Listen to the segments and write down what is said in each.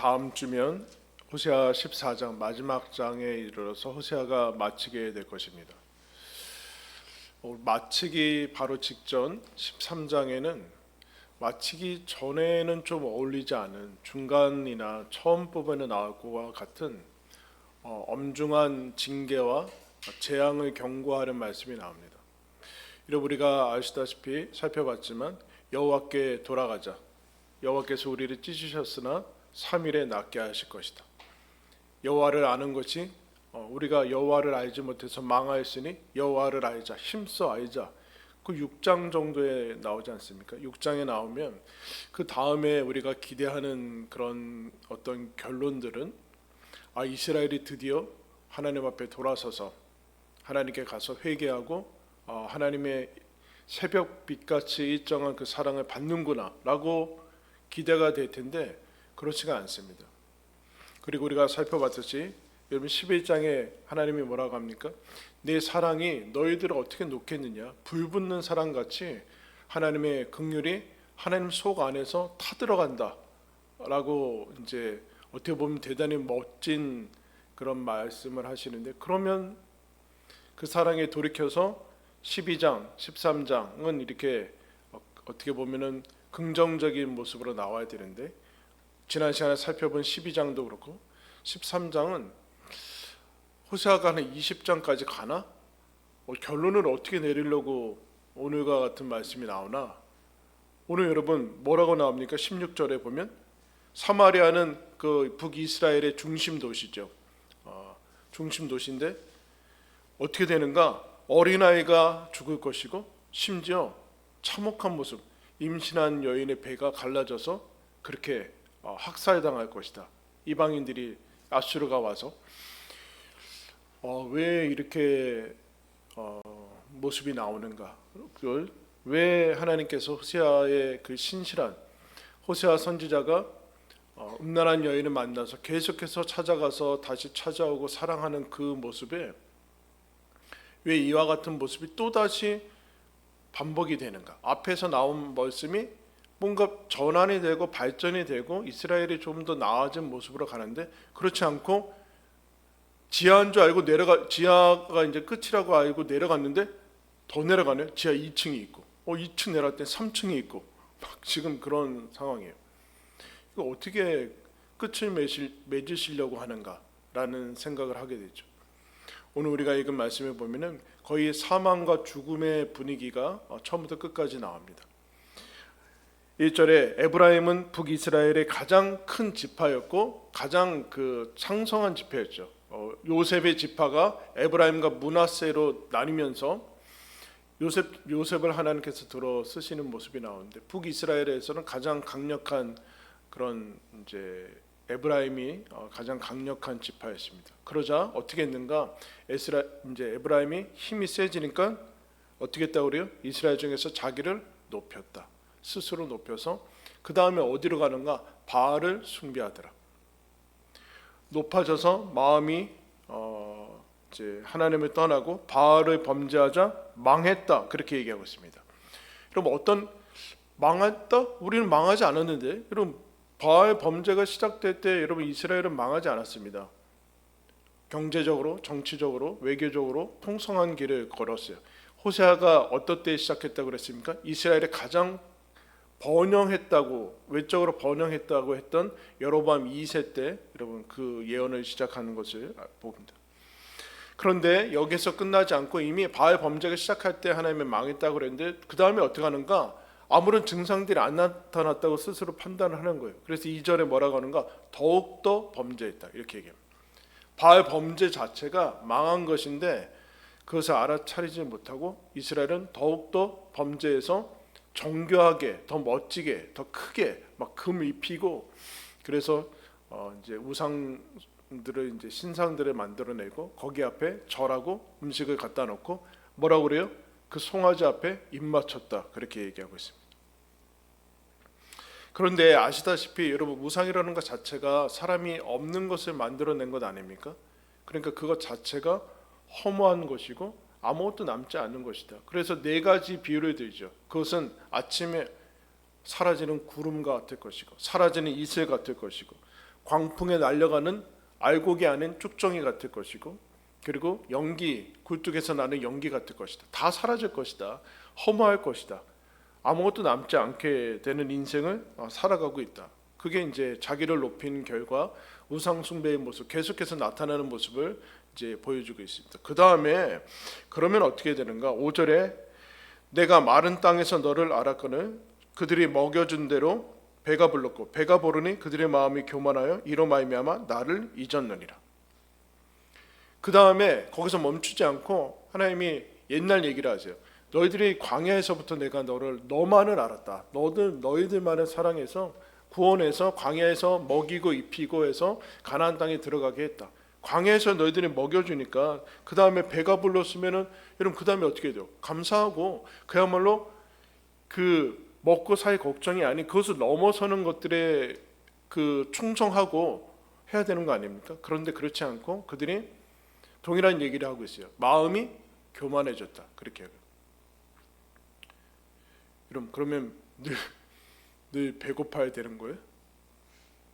다음 주면 호세아 14장 마지막 장에 이르러서 호세아가 마치게 될 것입니다. 마치기 바로 직전 13장에는 마치기 전에는 좀 어울리지 않은 중간이나 처음 부분에 나올 것과 같은 엄중한 징계와 재앙을 경고하는 말씀이 나옵니다. 이를 우리가 아시다시피 살펴봤지만 여호와께 돌아가자. 여호와께서 우리를 찢으셨으나 3일에 낫게 하실 것이다. 여호와를 아는 것이 우리가 여호와를 알지 못해서 망하였으니 여호와를 알자, 힘써 알자. 그 6장 정도에 나오지 않습니까? 6장에 나오면 그 다음에 우리가 기대하는 그런 어떤 결론들은 이스라엘이 드디어 하나님 앞에 돌아서서 하나님께 가서 회개하고 하나님의 새벽 빛같이 일정한 그 사랑을 받는구나 라고 기대가 될 텐데 그렇지가 않습니다. 그리고 우리가 살펴봤듯이 여러분 11장에 하나님이 뭐라고 합니까? 내 사랑이 너희들을 어떻게 놓겠느냐, 불붙는 사랑같이 하나님의 긍휼이 하나님 속 안에서 타들어간다 라고 이제 어떻게 보면 대단히 멋진 그런 말씀을 하시는데, 그러면 그 사랑에 돌이켜서 12장, 13장은 이렇게 어떻게 보면은 긍정적인 모습으로 나와야 되는데, 지난 시간에 살펴본 12장도 그렇고 13장은 호세아가 한 20장까지 가나? 결론을 어떻게 내리려고 오늘과 같은 말씀이 나오나? 오늘 여러분 뭐라고 나옵니까? 16절에 보면 사마리아는 그 북이스라엘의 중심 도시죠. 중심 도시인데 어떻게 되는가? 어린아이가 죽을 것이고 심지어 참혹한 모습, 임신한 여인의 배가 갈라져서 그렇게 학살당할 것이다. 이방인들이 아수르가 와서 왜 이렇게 모습이 나오는가? 왜 하나님께서 호세아의 그 신실한 호세아 선지자가 음란한 여인을 만나서 계속해서 찾아가서 다시 찾아오고 사랑하는 그 모습에 왜 이와 같은 모습이 또다시 반복이 되는가? 앞에서 나온 말씀이 뭔가 전환이 되고 발전이 되고 이스라엘이 좀 더 나아진 모습으로 가는데 그렇지 않고 지하인 줄 알고 지하가 이제 끝이라고 알고 내려갔는데 더 내려가네. 지하 2층이 있고 2층 내려갈 때 3층이 있고 막 지금 그런 상황이에요. 이거 어떻게 끝을 맺으시려고 하는가라는 생각을 하게 되죠. 오늘 우리가 읽은 말씀에 보면은 거의 사망과 죽음의 분위기가 처음부터 끝까지 나옵니다. 1절에 에브라임은 북이스라엘의 가장 큰 지파였고 가장 그 창성한 지파였죠. 요셉의 지파가 에브라임과 므낫세로 나뉘면서 요셉을 하나님께서 들어 쓰시는 모습이 나오는데 북이스라엘에서는 가장 강력한 그런 이제 에브라임이 가장 강력한 지파였습니다. 그러자 어떻게 했는가? 이제 에브라임이 힘이 세지니까 어떻게 했다고 그래요? 이스라엘 중에서 자기를 높였다. 스스로 높여서 그 다음에 어디로 가는가? 바알을 숭배하더라. 높아져서 마음이 이제 하나님을 떠나고 바알을 범죄하자 망했다. 그렇게 얘기하고 있습니다. 그럼 어떤 망했다? 우리는 망하지 않았는데, 여러분 바알 범죄가 시작될 때 여러분 이스라엘은 망하지 않았습니다. 경제적으로, 정치적으로, 외교적으로 풍성한 길을 걸었어요. 호세아가 어떤 때 시작했다고 그랬습니까? 이스라엘의 가장 번영했다고, 외적으로 번영했다고 했던 여로보암 2세 때 여러분 그 예언을 시작하는 것을 봅니다. 그런데 여기서 끝나지 않고 이미 바알 범죄가 시작할 때 하나님이 망했다고 그랬는데 그 다음에 어떻게 하는가? 아무런 증상들이 안 나타났다고 스스로 판단을 하는 거예요. 그래서 2절에 뭐라고 하는가? 더욱더 범죄했다 이렇게 얘기합니다. 바알 범죄 자체가 망한 것인데 그것을 알아차리지 못하고 이스라엘은 더욱더 범죄에서 정교하게, 더 멋지게, 더 크게 막 금 입히고, 그래서 이제 우상들을 이제 신상들을 만들어내고 거기 앞에 절하고 음식을 갖다 놓고 뭐라고 그래요? 그 송아지 앞에 입 맞췄다 그렇게 얘기하고 있습니다. 그런데 아시다시피 여러분 우상이라는 것 자체가 사람이 없는 것을 만들어낸 것 아닙니까? 그러니까 그것 자체가 허무한 것이고 아무것도 남지 않는 것이다. 그래서 4가지 비유를 들죠. 그것은 아침에 사라지는 구름 같을 것이고 사라지는 이슬 같을 것이고 광풍에 날려가는 알곡이 아닌 쭉정이 같을 것이고, 그리고 연기, 굴뚝에서 나는 연기 같을 것이다. 다 사라질 것이다. 허무할 것이다. 아무것도 남지 않게 되는 인생을 살아가고 있다. 그게 이제 자기를 높인 결과 우상 숭배의 모습, 계속해서 나타나는 모습을 이제 보여주고 있습니다. 그 다음에 그러면 어떻게 되는가? 5절에 내가 마른 땅에서 너를 알았거늘 그들이 먹여준 대로 배가 불렀고 배가 부르니 그들의 마음이 교만하여 이로 말미암아 나를 잊었느니라. 그 다음에 거기서 멈추지 않고 하나님이 옛날 얘기를 하세요. 너희들이 광야에서부터 내가 너만을 알았다. 너희들만을 사랑해서 구원해서 광야에서 먹이고 입히고 해서 가나안 땅에 들어가게 했다. 광야에서 너희들이 먹여주니까 그 다음에 배가 불렀으면은 여러분 그 다음에 어떻게 돼요? 감사하고 그야말로 그 먹고 살 걱정이 아닌 그것을 넘어서는 것들에 그 충성하고 해야 되는 거 아닙니까? 그런데 그렇지 않고 그들이 동일한 얘기를 하고 있어요. 마음이 교만해졌다. 그렇게 해요. 여러분 그러면 늘 배고파야 되는 거예요?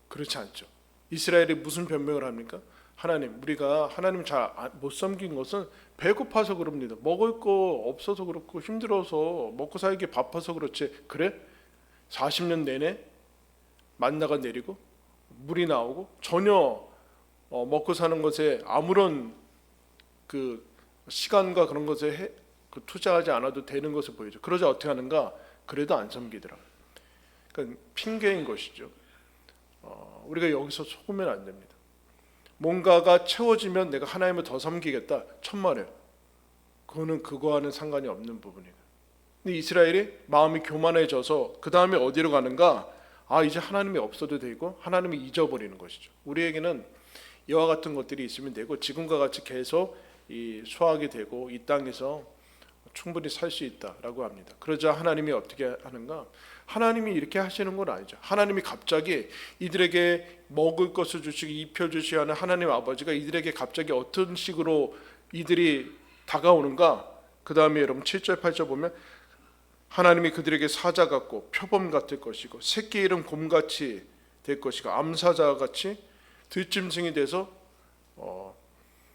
그렇지 않죠. 이스라엘이 무슨 변명을 합니까? 하나님, 우리가 하나님 잘 못 섬긴 것은 배고파서 그럽니다. 먹을 거 없어서 그렇고 힘들어서 먹고 살기 바빠서 그렇지. 그래? 40년 내내 만나가 내리고 물이 나오고 전혀 먹고 사는 것에 아무런 그 시간과 그런 것에 투자하지 않아도 되는 것을 보여줘. 그러자 어떻게 하는가? 그래도 안 섬기더라. 그러니까 핑계인 것이죠. 우리가 여기서 속으면 안 됩니다. 뭔가가 채워지면 내가 하나님을 더 섬기겠다. 천만에요. 그거는 그거와는 상관이 없는 부분이에요. 근데 이스라엘이 마음이 교만해져서 그 다음에 어디로 가는가? 이제 하나님이 없어도 되고 하나님이 잊어버리는 것이죠. 우리에게는 이와 같은 것들이 있으면 되고 지금과 같이 계속 이 수확이 되고 이 땅에서 충분히 살 수 있다라고 합니다. 그러자 하나님이 어떻게 하는가? 하나님이 이렇게 하시는 건 아니죠. 하나님이 갑자기 이들에게 먹을 것을 주시고 입혀주시고 하는 하나님 아버지가 이들에게 갑자기 어떤 식으로 이들이 다가오는가? 그 다음에 여러분 7절 8절 보면 하나님이 그들에게 사자 같고 표범 같을 것이고 새끼 이름 곰같이 될 것이고 암사자같이 들짐승이 돼서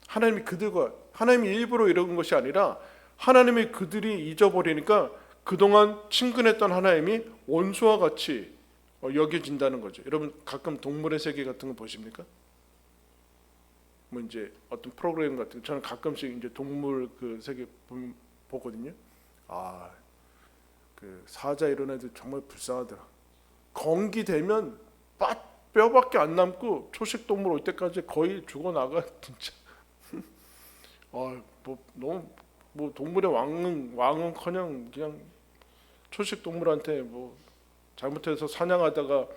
하나님이 일부러 이런 것이 아니라 하나님이 그들이 잊어버리니까 그동안 친근했던 하나님이 원수와 같이 여겨진다는 거죠. 여러분 가끔 동물의 세계 같은 거 보십니까? 뭐 이제 어떤 프로그램 같은 거 저는 가끔씩 이제 동물 그 세계 보거든요. 그 사자 이런 애들 정말 불쌍하더라. 건기 되면 뼈밖에 안 남고 초식 동물 올 때까지 거의 죽어 나가 진짜. 너무 동물의 왕은커녕 그냥 초식 동물한테 잘못해서 사냥하다가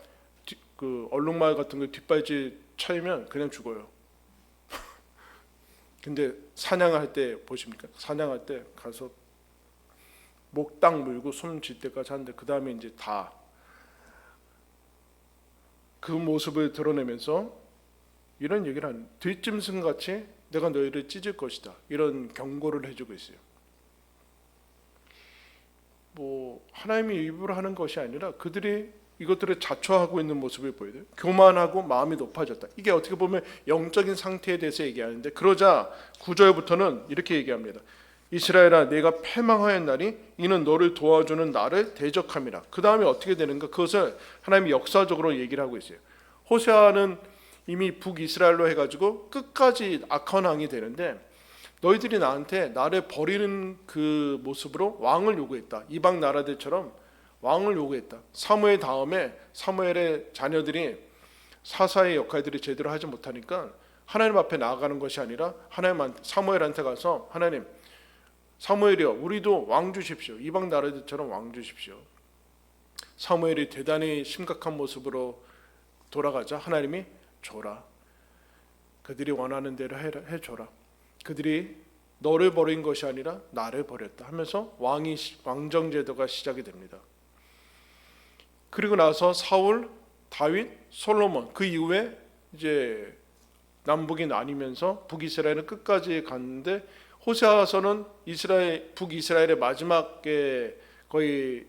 그 얼룩말 같은 거 뒷발질 차이면 그냥 죽어요. 근데 사냥할 때 보십니까? 사냥할 때 가서 목 딱 물고 숨 질 때까지 하는데 그 다음에 이제 다 그 모습을 드러내면서 이런 얘기를 하는 뒷짐승 같이 내가 너희를 찢을 것이다. 이런 경고를 해주고 있어요. 하나님이 일부러 하는 것이 아니라 그들이 이것들을 자초하고 있는 모습을 보여요. 교만하고 마음이 높아졌다. 이게 어떻게 보면 영적인 상태에 대해서 얘기하는데 그러자 9절부터는 이렇게 얘기합니다. 이스라엘아 내가 패망하였나니 이는 너를 도와주는 나를 대적함이라. 그 다음에 어떻게 되는가? 그것을 하나님이 역사적으로 얘기를 하고 있어요. 호세아는 이미 북이스라엘로 해가지고 끝까지 악한 왕이 되는데 너희들이 나를 버리는 그 모습으로 왕을 요구했다. 이방 나라들처럼 왕을 요구했다. 사무엘 다음에 사무엘의 자녀들이 사사의 역할들이 제대로 하지 못하니까 하나님 앞에 나아가는 것이 아니라 사무엘한테 가서 하나님 사무엘이여 우리도 왕 주십시오. 이방 나라들처럼 왕 주십시오. 사무엘이 대단히 심각한 모습으로 돌아가자 하나님이 줘라. 그들이 원하는 대로 해줘라. 그들이 너를 버린 것이 아니라 나를 버렸다 하면서 왕정제도가 시작이 됩니다. 그리고 나서 사울, 다윗, 솔로몬 그 이후에 이제 남북이 나뉘면서 북이스라엘은 끝까지 갔는데 호세아서는 북이스라엘의 마지막에 거의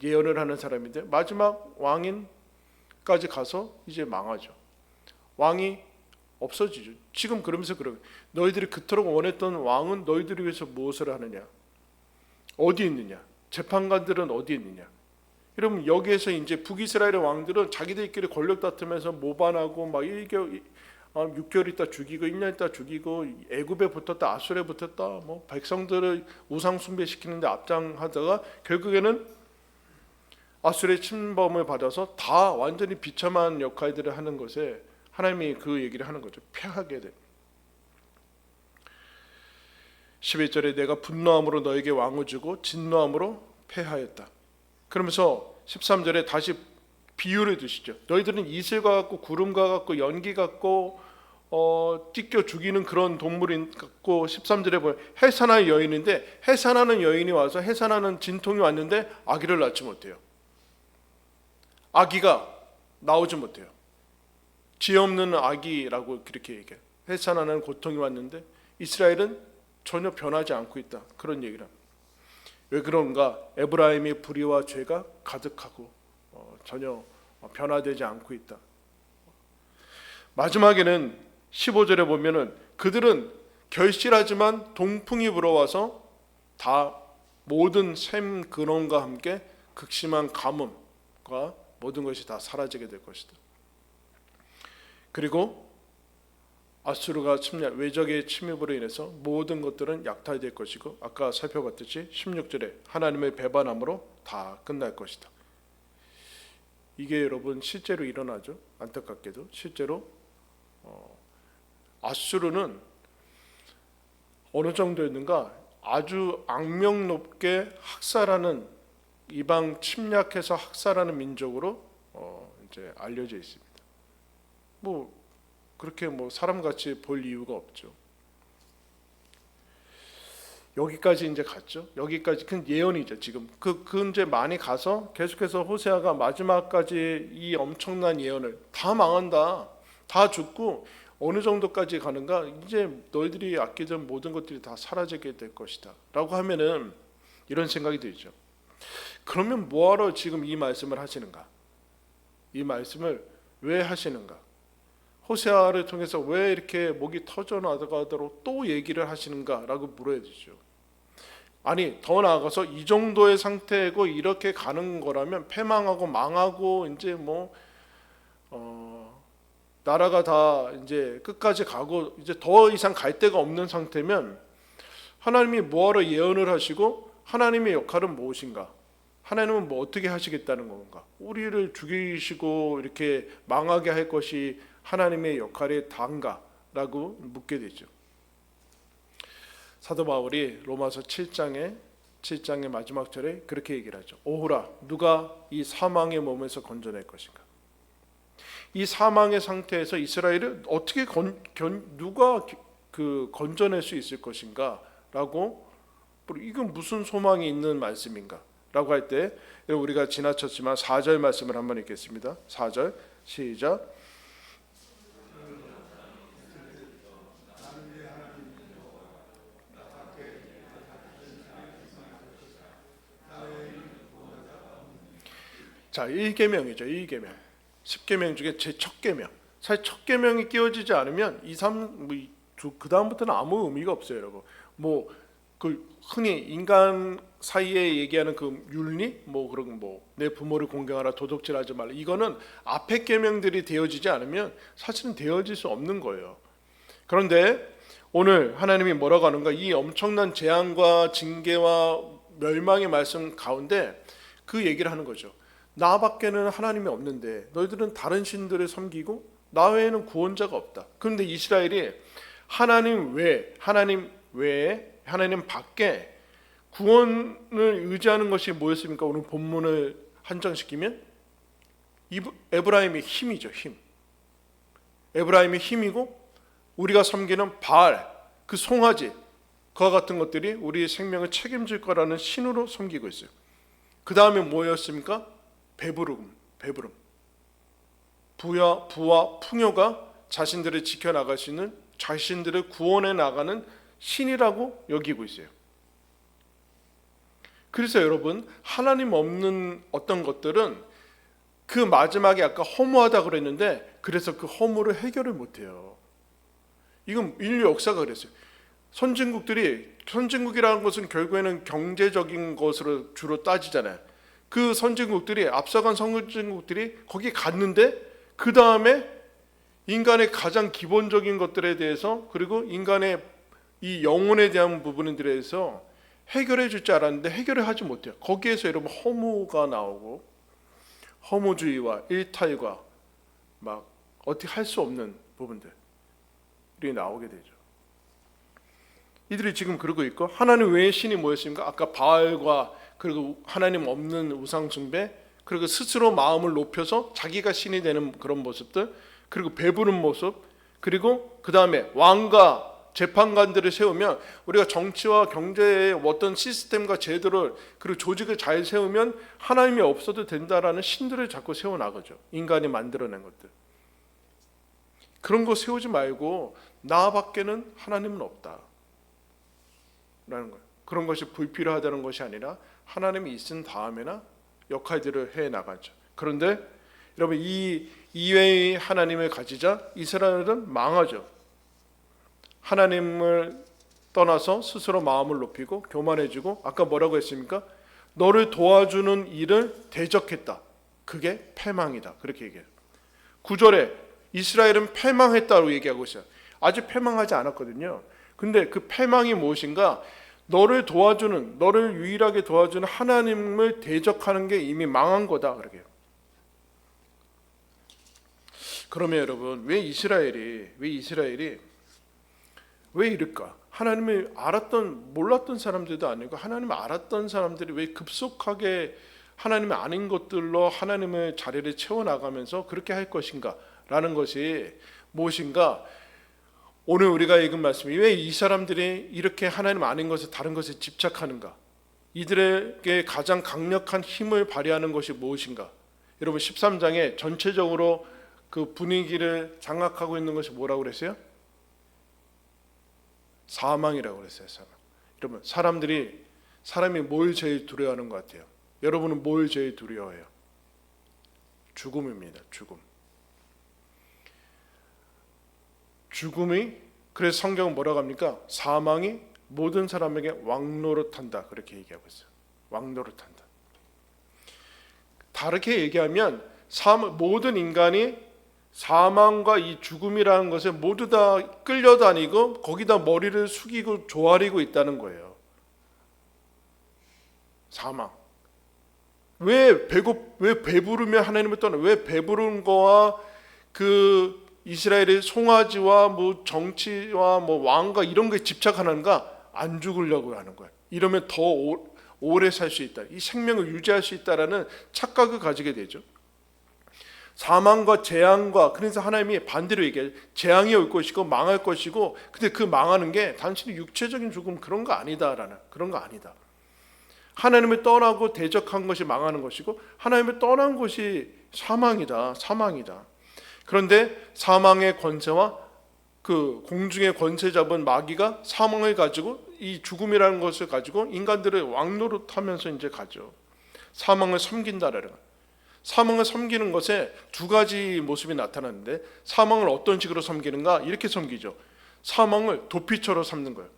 예언을 하는 사람인데 마지막 왕인까지 가서 이제 망하죠. 왕이 없어지죠. 지금 그러면서 너희들이 그토록 원했던 왕은 너희들을 위해서 무엇을 하느냐? 어디 있느냐? 재판관들은 어디 있느냐? 여러분 여기에서 이제 북이스라엘의 왕들은 자기들끼리 권력 다투면서 모반하고 막 6개월 있다 죽이고 1년 있다 죽이고 애굽에 붙었다 아수르에 붙었다 뭐 백성들을 우상 숭배시키는데 앞장하다가 결국에는 아수르의 침범을 받아서 다 완전히 비참한 역할들을 하는 것에 하나님이 그 얘기를 하는 거죠. 패하게 돼. 11절에 내가 분노함으로 너에게 왕을 주고 진노함으로 패하였다. 그러면서 13절에 다시 비유를 드시죠. 너희들은 이슬과 같고 구름과 같고 연기 같고 찢겨 죽이는 그런 동물인 같고 13절에 보면 해산할 여인인데 해산하는 여인이 와서 해산하는 진통이 왔는데 아기를 낳지 못해요. 아기가 나오지 못해요. 지혜 없는 아기라고 그렇게 얘기해요. 해산하는 고통이 왔는데 이스라엘은 전혀 변하지 않고 있다. 그런 얘기를 합니다. 왜 그런가? 에브라임의 불의와 죄가 가득하고 전혀 변화되지 않고 있다. 마지막에는 15절에 보면은 그들은 결실하지만 동풍이 불어와서 다 모든 샘 근원과 함께 극심한 가뭄과 모든 것이 다 사라지게 될 것이다. 그리고 아수르가 외적의 침입으로 인해서 모든 것들은 약탈될 것이고 아까 살펴봤듯이 16절에 하나님의 배반함으로 다 끝날 것이다. 이게 여러분 실제로 일어나죠. 안타깝게도 실제로 아수르는 어느 정도였는가 아주 악명 높게 학살하는 이방 침략해서 학살하는 민족으로 이제 알려져 있습니다. 뭐 그렇게 뭐 사람같이 볼 이유가 없죠. 여기까지 이제 갔죠. 여기까지 큰 예언이죠. 지금 그 이제 많이 가서 계속해서 호세아가 마지막까지 이 엄청난 예언을 다 망한다, 다 죽고 어느 정도까지 가는가? 이제 너희들이 아끼던 모든 것들이 다 사라지게 될 것이다라고 하면은 이런 생각이 들죠. 그러면 뭐하러 지금 이 말씀을 하시는가? 이 말씀을 왜 하시는가? 호세아를 통해서 왜 이렇게 목이 터져나가도록 또 얘기를 하시는가라고 물어야 되죠. 아니 더 나아가서 이 정도의 상태고 이렇게 가는 거라면 패망하고 망하고 이제 뭐 나라가 다 이제 끝까지 가고 이제 더 이상 갈 데가 없는 상태면 하나님이 뭐하러 예언을 하시고 하나님의 역할은 무엇인가? 하나님은 뭐 어떻게 하시겠다는 건가? 우리를 죽이시고 이렇게 망하게 할 것이 하나님의 역할이 다인가라고 묻게 되죠. 사도 바울이 로마서 7장의 마지막 절에 그렇게 얘기를 하죠. 오호라 누가 이 사망의 몸에서 건져낼 것인가? 이 사망의 상태에서 이스라엘을 어떻게 누가 건져낼 수 있을 것인가라고 이건 무슨 소망이 있는 말씀인가? 라고 할 때 우리가 지나쳤지만 4절 말씀을 한번 읽겠습니다. 4절 시작. 자, 1계명이죠. 1계명. 10계명 중에 제 첫 계명. 사실 첫 계명이 끼워지지 않으면 2, 3, 그 다음부터는 아무 의미가 없어요, 여러분. 그 흔히 인간 사이에 얘기하는 그 윤리, 그런 내 부모를 공경하라, 도둑질하지 말라. 이거는 앞에 계명들이 되어지지 않으면 사실은 되어질 수 없는 거예요. 그런데 오늘 하나님이 뭐라고 하는가? 이 엄청난 재앙과 징계와 멸망의 말씀 가운데 그 얘기를 하는 거죠. 나밖에는 하나님이 없는데 너희들은 다른 신들을 섬기고 나 외에는 구원자가 없다. 그런데 이스라엘이 하나님 외에 하나님 밖에 구원을 의지하는 것이 뭐였습니까? 오늘 본문을 한정시키면 에브라임의 힘이죠. 힘. 에브라임의 힘이고 우리가 섬기는 바알, 그 송아지, 그와 같은 것들이 우리의 생명을 책임질 거라는 신으로 섬기고 있어요. 그 다음에 뭐였습니까? 배부름. 부와 풍요가 자신들을 지켜나갈 수 있는, 자신들을 구원해 나가는 신이라고 여기고 있어요. 그래서 여러분, 하나님 없는 어떤 것들은 그 마지막에 아까 허무하다 그랬는데 그래서 그 허무를 해결을 못해요. 이건 인류 역사가 그랬어요. 선진국이라는 것은 결국에는 경제적인 것으로 주로 따지잖아요. 그 선진국들이 앞서간 선진국들이 거기 갔는데 그 다음에 인간의 가장 기본적인 것들에 대해서 그리고 인간의 이 영혼에 대한 부분에 대해서 해결해 줄 줄 알았는데 해결을 하지 못해요. 거기에서 여러분 허무가 나오고 허무주의와 일탈과 막 어떻게 할 수 없는 부분들이 나오게 되죠. 이들이 지금 그러고 있고 하나님 외에 신이 뭐였습니까? 아까 바알과 그리고 하나님 없는 우상 숭배 그리고 스스로 마음을 높여서 자기가 신이 되는 그런 모습들 그리고 배부른 모습 그리고 그 다음에 왕과 재판관들을 세우면 우리가 정치와 경제의 어떤 시스템과 제도를 그리고 조직을 잘 세우면 하나님이 없어도 된다라는 신들을 자꾸 세워나가죠. 인간이 만들어낸 것들. 그런 거 세우지 말고 나밖에는 하나님은 없다 라는 거예요. 그런 것이 불필요하다는 것이 아니라 하나님이 있은 다음에나 역할들을 해나가죠. 그런데 여러분 이 이외의 하나님을 가지자 이스라엘은 망하죠. 하나님을 떠나서 스스로 마음을 높이고 교만해지고 아까 뭐라고 했습니까? 너를 도와주는 일을 대적했다. 그게 패망이다. 그렇게 얘기해요. 9절에 이스라엘은 패망했다고 얘기하고 있어요. 아직 패망하지 않았거든요. 근데 그 패망이 무엇인가? 너를 도와주는, 너를 유일하게 도와주는 하나님을 대적하는 게 이미 망한 거다. 그러게요. 그러면 여러분 왜 이스라엘이 왜 이럴까? 하나님을 몰랐던 사람들도 아니고 하나님을 알았던 사람들이 왜 급속하게 하나님이 아닌 것들로 하나님의 자리를 채워나가면서 그렇게 할 것인가? 라는 것이 무엇인가? 오늘 우리가 읽은 말씀이 왜 이 사람들이 이렇게 하나님 아닌 것에 다른 것에 집착하는가? 이들에게 가장 강력한 힘을 발휘하는 것이 무엇인가? 여러분 13장에 전체적으로 그 분위기를 장악하고 있는 것이 뭐라고 그랬어요? 사망이라고 그랬어요. 사망. 여러분 사람이 뭘 제일 두려워하는 것 같아요? 여러분은 뭘 제일 두려워해요? 죽음입니다. 죽음이 그래서 성경은 뭐라고 합니까? 사망이 모든 사람에게 왕노릇한다 그렇게 얘기하고 있어요. 왕노릇한다. 다르게 얘기하면 모든 인간이 사망과 이 죽음이라는 것에 모두 다 끌려다니고 거기다 머리를 숙이고 조아리고 있다는 거예요. 사망. 왜 배부르면 하나님을 떠나? 왜 배부른 거와 그 이스라엘의 송아지와 뭐 정치와 뭐 왕과 이런 거에 집착하는가? 안 죽으려고 하는 거예요. 이러면 더 오래 살 수 있다. 이 생명을 유지할 수 있다라는 착각을 가지게 되죠. 사망과 재앙과 그래서 하나님이 반대로 얘기해요. 재앙이 올 것이고 망할 것이고 근데 그 망하는 게 단순히 육체적인 죽음 그런 거 아니다라는 그런 거 아니다. 하나님을 떠나고 대적한 것이 망하는 것이고 하나님을 떠난 것이 사망이다. 그런데 사망의 권세와 그 공중의 권세 잡은 마귀가 사망을 가지고 이 죽음이라는 것을 가지고 인간들을 왕노릇하면서 이제 가죠. 사망을 섬긴다라는 거. 사망을 섬기는 것에 두 가지 모습이 나타나는데 사망을 어떤 식으로 섬기는가? 이렇게 섬기죠. 사망을 도피처로 삼는 거예요.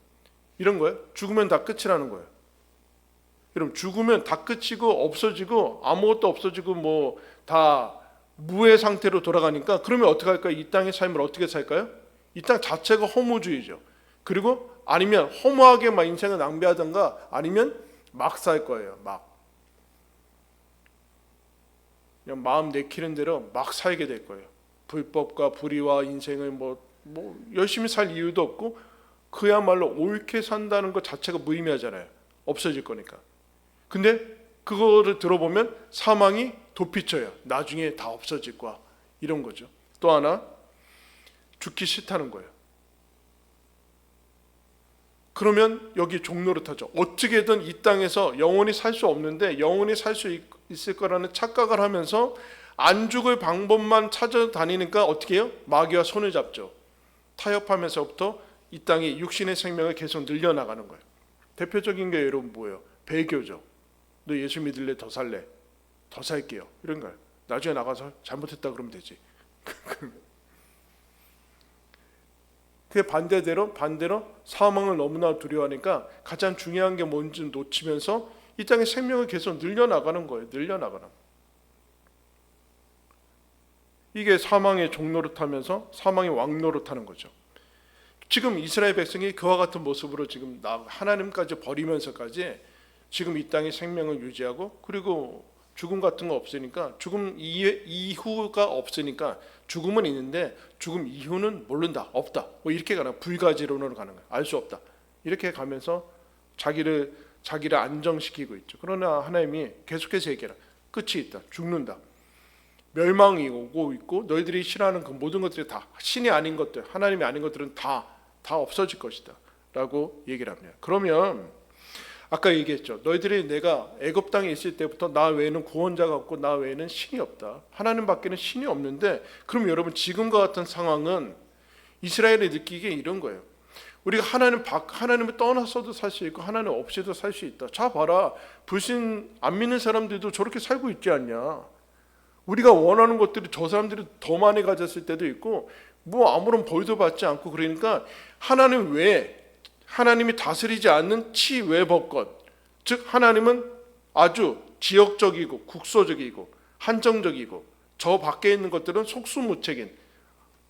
이런 거예요. 죽으면 다 끝이라는 거예요. 여러분 죽으면 다 끝이고 없어지고 아무것도 없어지고 뭐 다 무의 상태로 돌아가니까 그러면 어떻게 할까요? 이 땅의 삶을 어떻게 살까요? 이 땅 자체가 허무주의죠. 그리고 아니면 허무하게 막 인생을 낭비하던가 아니면 막 살 거예요. 그냥 마음 내키는 대로 막 살게 될 거예요. 불법과 불의와 인생을 뭐 열심히 살 이유도 없고 그야말로 옳게 산다는 것 자체가 무의미하잖아요. 없어질 거니까. 근데 그거를 들어보면 사망이 도피쳐요. 나중에 다 없어질 거야. 이런 거죠. 또 하나 죽기 싫다는 거예요. 그러면 여기 종노릇하죠. 어떻게든 이 땅에서 영원히 살 수 없는데 영원히 살 수 있을 거라는 착각을 하면서 안 죽을 방법만 찾아다니니까 어떻게 해요? 마귀와 손을 잡죠. 타협하면서부터 이 땅이 육신의 생명을 계속 늘려나가는 거예요. 대표적인 게 여러분 뭐예요? 배교죠. 너 예수 믿을래? 더 살래? 더 살게요. 이런 거예요. 나중에 나가서 잘못했다 그러면 되지. 그 반대로 사망을 너무나 두려워하니까 가장 중요한 게 뭔지 놓치면서 이 땅의 생명을 계속 늘려나가는 거예요. 늘려나가는. 이게 사망의 종노릇하면서 사망의 왕노릇하는 거죠. 지금 이스라엘 백성이 그와 같은 모습으로 지금 하나님까지 버리면서까지 지금 이 땅의 생명을 유지하고, 그리고 죽음 같은 거 없으니까, 죽음 이후가 없으니까 죽음은 있는데 죽음 이후는 모른다, 없다, 뭐 이렇게 가는, 불가지론으로 가는 거야. 알 수 없다, 이렇게 가면서 자기를 안정시키고 있죠. 그러나 하나님이 계속해서 얘기해라. 끝이 있다, 죽는다, 멸망이 오고 있고, 너희들이 싫어하는 그 모든 것들이 다 신이 아닌 것들, 하나님이 아닌 것들은 다 없어질 것이다 라고 얘기를 합니다. 그러면 아까 얘기했죠. 너희들이 내가 애굽 땅에 있을 때부터 나 외에는 구원자가 없고 나 외에는 신이 없다, 하나님 밖에는 신이 없는데, 그럼 여러분 지금과 같은 상황은 이스라엘이 느끼기에 이런 거예요. 우리가 하나님을 떠나서도 살 수 있고 하나님 없이도 살 수 있다. 자 봐라, 불신 안 믿는 사람들도 저렇게 살고 있지 않냐. 우리가 원하는 것들이 저 사람들이 더 많이 가졌을 때도 있고, 뭐 아무런 벌도 받지 않고, 그러니까 하나님 외에, 하나님이 다스리지 않는 치외 법권, 즉 하나님은 아주 지역적이고 국소적이고 한정적이고, 저 밖에 있는 것들은 속수무책인,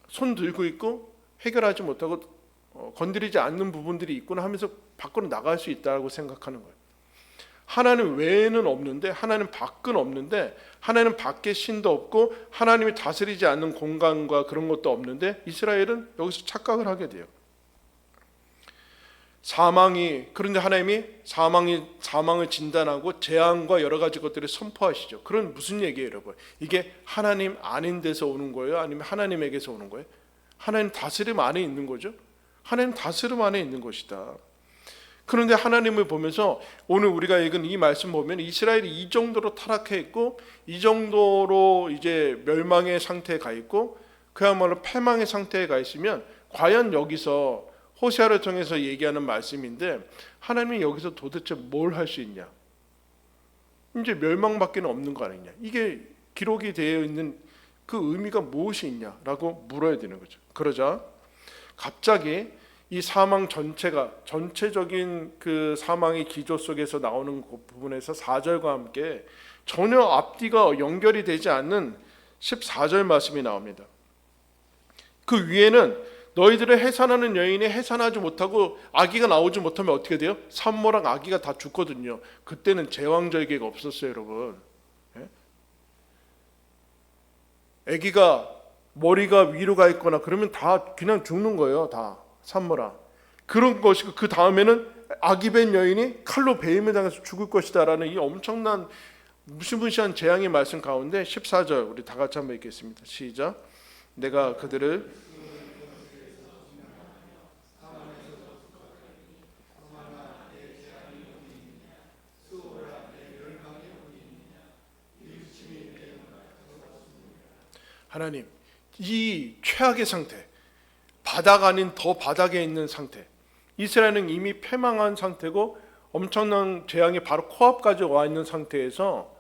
손 들고 있고 해결하지 못하고 건드리지 않는 부분들이 있구나 하면서 밖으로 나갈 수 있다고 생각하는 거예요. 하나님 외에는 없는데, 하나님 밖은 없는데, 하나님 밖에 신도 없고 하나님이 다스리지 않는 공간과 그런 것도 없는데, 이스라엘은 여기서 착각을 하게 돼요. 그런데 하나님이 사망을 진단하고 재앙과 여러 가지 것들을 선포하시죠. 그런 무슨 얘기예요, 여러분? 이게 하나님 아닌 데서 오는 거예요? 아니면 하나님에게서 오는 거예요? 하나님 다스림 안에 있는 거죠. 하나님 다스림 안에 있는 것이다. 그런데 하나님을 보면서 오늘 우리가 읽은 이 말씀 보면 이스라엘이 이 정도로 타락해 있고, 이 정도로 이제 멸망의 상태에 가 있고, 그야말로 패망의 상태에 가 있으면 과연 여기서 호세아를 통해서 얘기하는 말씀인데, 하나님이 여기서 도대체 뭘 할 수 있냐? 이제 멸망밖에 없는 거 아니냐? 이게 기록이 되어 있는 그 의미가 무엇이 있냐라고 물어야 되는 거죠. 그러자 갑자기 이 사망 전체적인 그 사망의 기조 속에서 나오는 그 부분에서 4절과 함께 전혀 앞뒤가 연결이 되지 않는 14절 말씀이 나옵니다. 그 위에는 너희들을 해산하는 여인이 해산하지 못하고 아기가 나오지 못하면 어떻게 돼요? 산모랑 아기가 다 죽거든요. 그때는 제왕절개가 없었어요, 여러분. 아기가 머리가 위로 가 있거나 그러면 다 그냥 죽는 거예요, 다 산모랑. 그런 것이고, 그 다음에는 아기 벤 여인이 칼로 베임을 당해서 죽을 것이다라는 이 엄청난 무시무시한 재앙의 말씀 가운데 14절 우리 다 같이 한번 읽겠습니다. 시작. 내가 그들을 하나님, 이 최악의 상태, 바닥 아닌 더 바닥에 있는 상태, 이스라엘은 이미 패망한 상태고 엄청난 재앙이 바로 코앞까지 와 있는 상태에서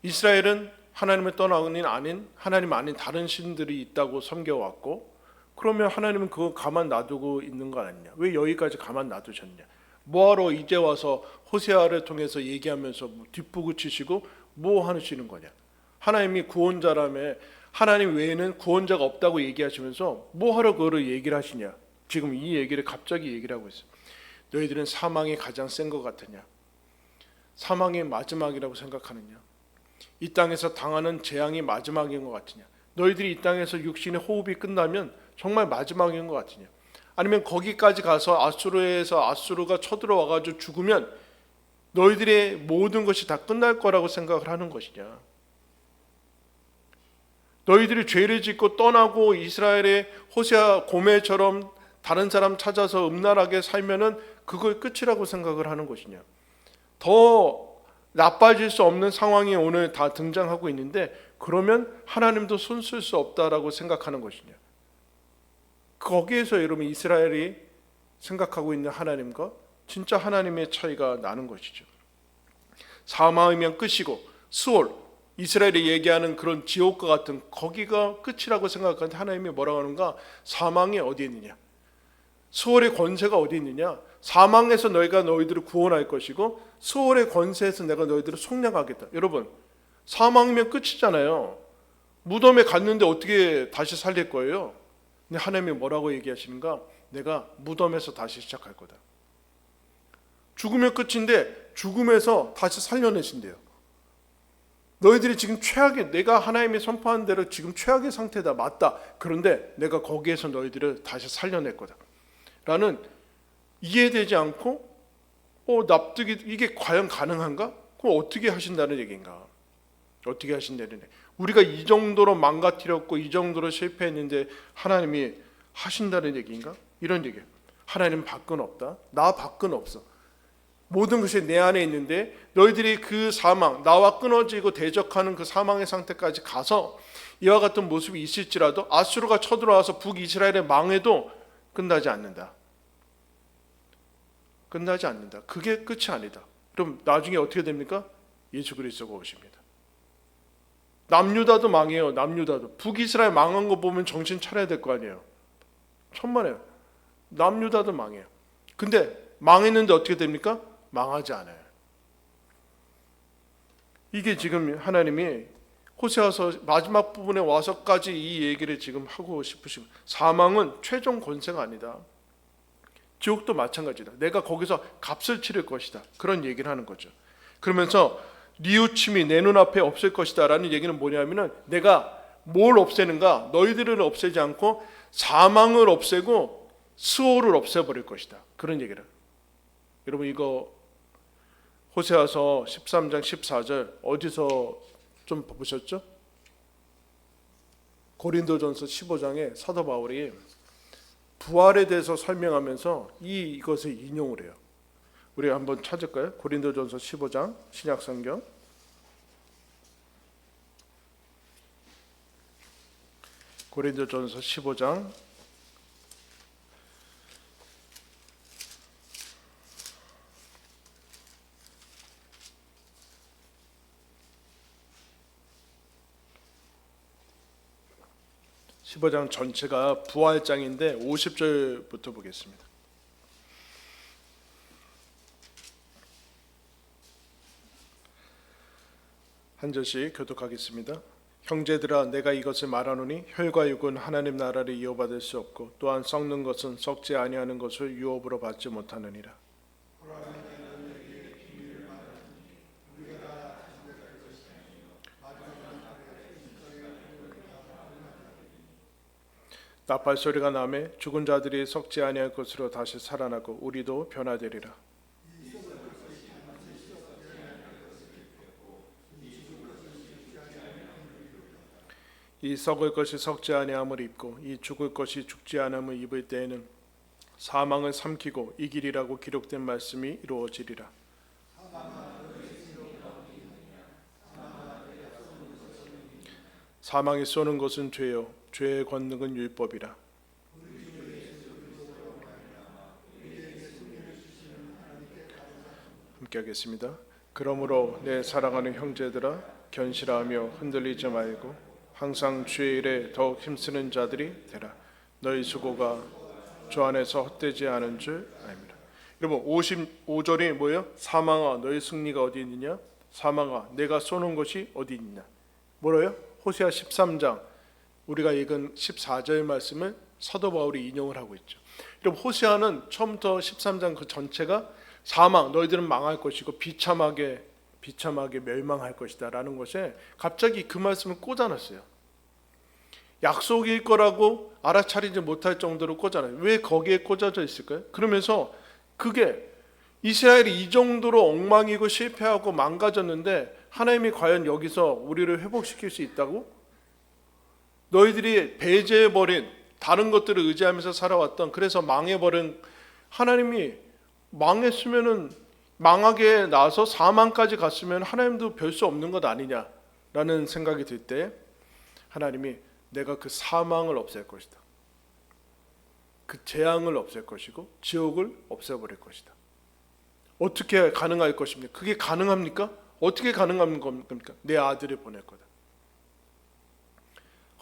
이스라엘은 하나님을 떠나는 아닌, 하나님 아닌 다른 신들이 있다고 섬겨왔고, 그러면 하나님은 그거 가만 놔두고 있는 거 아니냐? 왜 여기까지 가만 놔두셨냐? 뭐하러 이제 와서 호세아를 통해서 얘기하면서 뒷부구 치시고 뭐 하시는 거냐? 하나님이 구원자라며 하나님 외에는 구원자가 없다고 얘기하시면서 뭐하러 그거를 얘기를 하시냐? 지금 이 얘기를 갑자기 얘기를 하고 있어요. 너희들은 사망이 가장 센 것 같으냐? 사망이 마지막이라고 생각하느냐? 이 땅에서 당하는 재앙이 마지막인 것 같으냐? 너희들이 이 땅에서 육신의 호흡이 끝나면 정말 마지막인 것 같으냐? 아니면 거기까지 가서 아수르가 쳐들어와가지고 죽으면 너희들의 모든 것이 다 끝날 거라고 생각을 하는 것이냐? 너희들이 죄를 짓고 떠나고 이스라엘의 호세아 고멜처럼 다른 사람 찾아서 음란하게 살면은 그걸 끝이라고 생각을 하는 것이냐? 더 나빠질 수 없는 상황이 오늘 다 등장하고 있는데, 그러면 하나님도 손 쓸 수 없다라고 생각하는 것이냐? 거기에서 여러분 이스라엘이 생각하고 있는 하나님과 진짜 하나님의 차이가 나는 것이죠. 사망이면 끝이고 스올, 이스라엘이 얘기하는 그런 지옥과 같은 거기가 끝이라고 생각하는데 하나님이 뭐라고 하는가? 사망이 어디 있느냐? 수월의 권세가 어디 있느냐? 사망에서 너희들을 구원할 것이고 수월의 권세에서 내가 너희들을 속량하겠다. 여러분, 사망이면 끝이잖아요. 무덤에 갔는데 어떻게 다시 살릴 거예요? 근데 하나님이 뭐라고 얘기하시는가? 내가 무덤에서 다시 시작할 거다. 죽으면 끝인데 죽음에서 다시 살려내신대요. 너희들이 지금 최악의, 내가 하나님이 선포한 대로 지금 최악의 상태다. 맞다. 그런데 내가 거기에서 너희들을 다시 살려낼 거다. 라는 이해되지 않고 납득이 이게 과연 가능한가? 그럼 어떻게 하신다는 얘기인가? 어떻게 하신다는 얘기. 우리가 이 정도로 망가뜨렸고 이 정도로 실패했는데 하나님이 하신다는 얘기인가? 이런 얘기예요. 하나님 밖은 없다. 나 밖은 없어. 모든 것이 내 안에 있는데 너희들이 그 사망, 나와 끊어지고 대적하는 그 사망의 상태까지 가서 이와 같은 모습이 있을지라도 아수르가 쳐들어와서 북이스라엘에 망해도 끝나지 않는다. 끝나지 않는다. 그게 끝이 아니다. 그럼 나중에 어떻게 됩니까? 예수 그리스도가 오십니다. 남유다도 망해요. 남유다도. 북이스라엘 망한 거 보면 정신 차려야 될 거 아니에요. 천만에요. 남유다도 망해요. 근데 망했는데 어떻게 됩니까? 망하지 않아요. 이게 지금 하나님이 호세아서 마지막 부분에 와서까지 이 얘기를 지금 하고 싶으신, 사망은 최종 권세가 아니다. 지옥도 마찬가지다. 내가 거기서 값을 치를 것이다. 그런 얘기를 하는 거죠. 그러면서 뉘우침이 내 눈앞에 없을 것이다 라는 얘기는 뭐냐면은 내가 뭘 없애는가? 너희들을 없애지 않고 사망을 없애고 수호를 없애버릴 것이다. 그런 얘기를. 여러분 이거 호세아서 13장 14절 어디서 좀 보셨죠? 고린도전서 15장에 사도 바울이 부활에 대해서 설명하면서 이것을 인용을 해요. 우리 한번 찾을까요? 고린도전서 15장 신약성경 고린도전서 15장 15장 전체가 부활장인데 50절부터 보겠습니다. 한 절씩 교독하겠습니다. 형제들아 내가 이것을 말하노니 혈과 육은 하나님 나라를 이어받을 수 없고 또한 썩는 것은 썩지 아니하는 것을 유업으로 받지 못하느니라. 나팔 소리가 나매 죽은 자들이 썩지 아니할 것으로 다시 살아나고 우리도 변화되리라. 이 썩을 것이 썩지 아니함을 입고 이 죽을 것이 죽지 않음을 입을 때에는 사망을 삼키고 이기리라고 기록된 말씀이 이루어지리라. 사망이 쏘는 것은 죄요 죄의 권능은 율법이라. 함께 하겠습니다. 그러므로 내 사랑하는 형제들아 견실하며 흔들리지 말고 항상 주의 일에 더욱 힘쓰는 자들이 되라. 너희 수고가 주 안에서 헛되지 않은 줄 알미라. 여러분 55절이 뭐예요? 사망아 너희 승리가 어디 있느냐? 사망아 내가 쏘는 것이 어디 있느냐? 뭐래요? 호세아 13장 우리가 읽은 14절 말씀을 사도 바울이 인용을 하고 있죠. 여러분 호세아는 처음부터 13장 그 전체가 사망 너희들은 망할 것이고 비참하게 멸망할 것이다 라는 것에 갑자기 그 말씀을 꽂아놨어요. 약속일 거라고 알아차리지 못할 정도로 꽂아놔요. 왜 거기에 꽂아져 있을까요? 그러면서 그게 이스라엘이 이 정도로 엉망이고 실패하고 망가졌는데 하나님이 과연 여기서 우리를 회복시킬 수 있다고? 너희들이 배제해버린 다른 것들을 의지하면서 살아왔던 그래서 망해버린 하나님이 망했으면은 망하게 나서 사망까지 갔으면 하나님도 별 수 없는 것 아니냐라는 생각이 들 때 하나님이 내가 그 사망을 없앨 것이다. 그 재앙을 없앨 것이고 지옥을 없애버릴 것이다. 어떻게 가능할 것입니까? 그게 가능합니까? 어떻게 가능한 겁니까? 내 아들을 보낼 거다.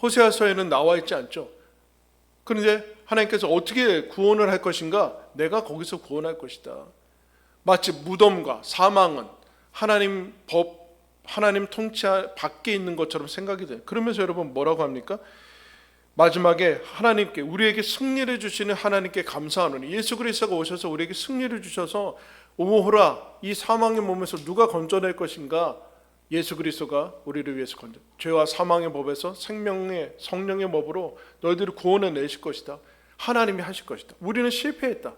호세아서에는 나와 있지 않죠. 그런데 하나님께서 어떻게 구원을 할 것인가? 내가 거기서 구원할 것이다. 마치 무덤과 사망은 하나님 법, 하나님 통치 밖에 있는 것처럼 생각이 돼요. 그러면서 여러분 뭐라고 합니까? 마지막에 하나님께, 우리에게 승리를 주시는 하나님께 감사하노니, 예수 그리스도가 오셔서 우리에게 승리를 주셔서 오호라, 이 사망의 몸에서 누가 건져낼 것인가? 예수 그리스도가 우리를 위해서 건져, 죄와 사망의 법에서 생명의 성령의 법으로 너희들을 구원해 내실 것이다. 하나님이 하실 것이다. 우리는 실패했다.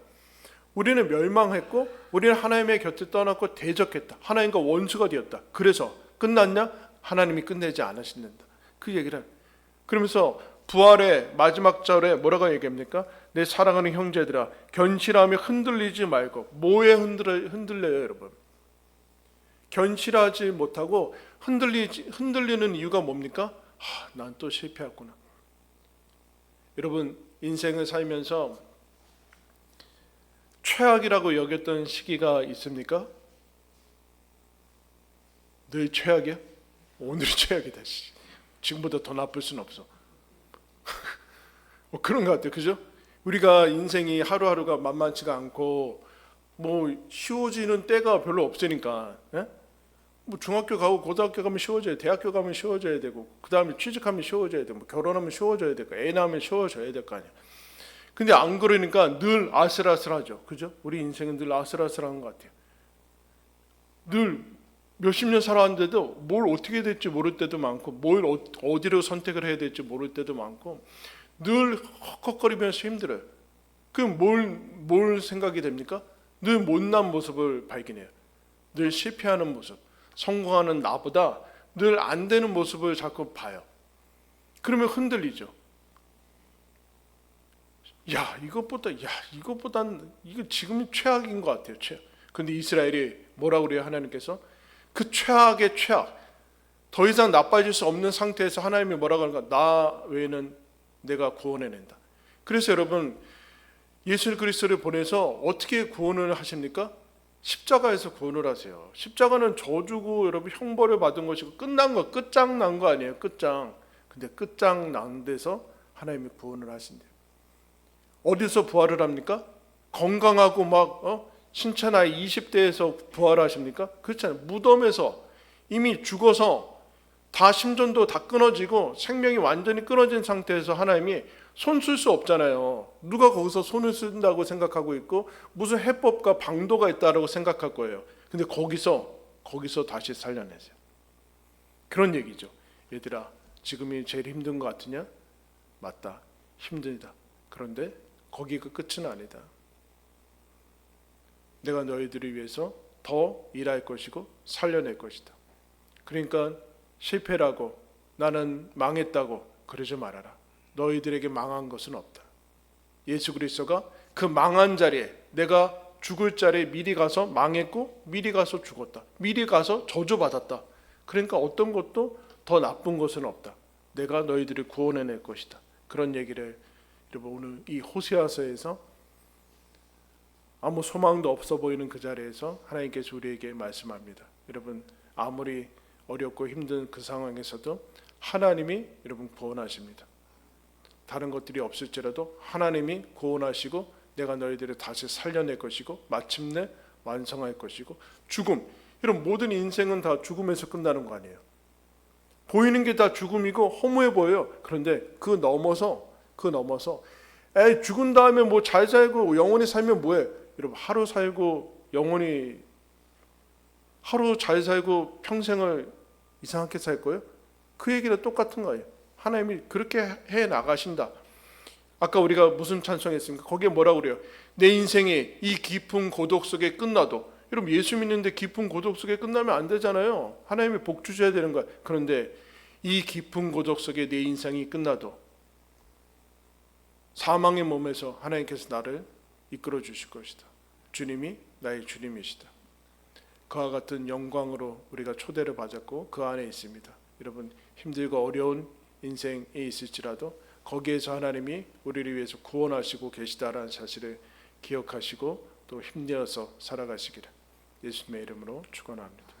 우리는 멸망했고 우리는 하나님의 곁을 떠났고 대적했다. 하나님과 원수가 되었다. 그래서 끝났냐? 하나님이 끝내지 않으신다. 그 얘기를. 그러면서 부활의 마지막 절에 뭐라고 얘기합니까? 내 사랑하는 형제들아, 견실하며 흔들리지 말고. 뭐에 흔들려요, 여러분? 견실하지 못하고 흔들리는 이유가 뭡니까? 난 또 실패했구나. 여러분, 인생을 살면서 최악이라고 여겼던 시기가 있습니까? 늘 최악이야? 오늘이 최악이다. 지금보다 더 나쁠 수는 없어. 그런 것 같아요. 그죠? 우리가 인생이 하루하루가 만만치가 않고 쉬워지는 때가 별로 없으니까, 예? 중학교 가고 고등학교 가면 쉬워져야, 대학교 가면 쉬워져야 되고, 그 다음에 취직하면 쉬워져야 되고, 결혼하면 쉬워져야 되고, 애 낳으면 쉬워져야 될 거 아니야. 근데 안 그러니까 늘 아슬아슬하죠. 그죠? 우리 인생은 늘 아슬아슬한 것 같아요. 늘 몇십 년 살아왔는데도 뭘 어떻게 될지 모를 때도 많고, 뭘 어디로 선택을 해야 될지 모를 때도 많고, 늘 헉헉거리면서 힘들어요. 그럼 뭘 생각이 됩니까? 늘 못난 모습을 발견해요. 늘 실패하는 모습, 성공하는 나보다 늘 안 되는 모습을 자꾸 봐요. 그러면 흔들리죠. 이것보단 이거 지금이 최악인 것 같아요. 최악. 근데 이스라엘이 뭐라고 그래요? 하나님께서 그 최악의 최악, 더 이상 나빠질 수 없는 상태에서 하나님이 뭐라고 하는가? 나 외에는 내가 구원해낸다. 그래서 여러분, 예수 그리스도를 보내서 어떻게 구원을 하십니까? 십자가에서 구원을 하세요. 십자가는 저주고 여러분 형벌을 받은 것이고 끝장난 거 아니에요. 끝장. 근데 끝장난 데서 하나님이 구원을 하신대요. 어디서 부활을 합니까? 건강하고 신체 나이 20대에서 부활하십니까? 그렇잖아요. 무덤에서 이미 죽어서 다 심전도 다 끊어지고 생명이 완전히 끊어진 상태에서 하나님이 손 쓸 수 없잖아요. 누가 거기서 손을 쓴다고 생각하고 있고 무슨 해법과 방도가 있다고 생각할 거예요. 근데 거기서 다시 살려내세요. 그런 얘기죠. 얘들아, 지금이 제일 힘든 것 같으냐? 맞다. 힘들다. 그런데 거기가 끝은 아니다. 내가 너희들을 위해서 더 일할 것이고 살려낼 것이다. 그러니까 실패라고, 나는 망했다고 그러지 말아라. 너희들에게 망한 것은 없다. 예수 그리스도가 그 망한 자리에, 내가 죽을 자리에 미리 가서 망했고 미리 가서 죽었다. 미리 가서 저주받았다. 그러니까 어떤 것도 더 나쁜 것은 없다. 내가 너희들을 구원해낼 것이다. 그런 얘기를 여러분 오늘 이 호세아서에서 아무 소망도 없어 보이는 그 자리에서 하나님께서 우리에게 말씀합니다. 여러분, 아무리 어렵고 힘든 그 상황에서도 하나님이 여러분 구원하십니다. 다른 것들이 없을지라도 하나님이 구원하시고 내가 너희들을 다시 살려낼 것이고 마침내 완성할 것이고, 죽음, 이런 모든 인생은 다 죽음에서 끝나는 거 아니에요. 보이는 게 다 죽음이고 허무해 보여요. 그런데 그 넘어서 죽은 다음에 뭐 잘 살고 영원히 살면 뭐해? 여러분, 하루 잘 살고 평생을 이상하게 살 거예요? 그 얘기랑 똑같은 거예요. 하나님이 그렇게 해 나가신다. 아까 우리가 무슨 찬송했습니까? 거기에 뭐라고 그래요? 내 인생이 이 깊은 고독 속에 끝나도. 여러분, 예수 믿는데 깊은 고독 속에 끝나면 안 되잖아요. 하나님이 복 주셔야 되는 거예요. 그런데 이 깊은 고독 속에 내 인생이 끝나도 사망의 몸에서 하나님께서 나를 이끌어 주실 것이다. 주님이 나의 주님이시다. 그와 같은 영광으로 우리가 초대를 받았고 그 안에 있습니다. 여러분, 힘들고 어려운 인생에 있을지라도 거기에서 하나님이 우리를 위해서 구원하시고 계시다라는 사실을 기억하시고 또 힘내어서 살아가시기를 예수님의 이름으로 축원합니다.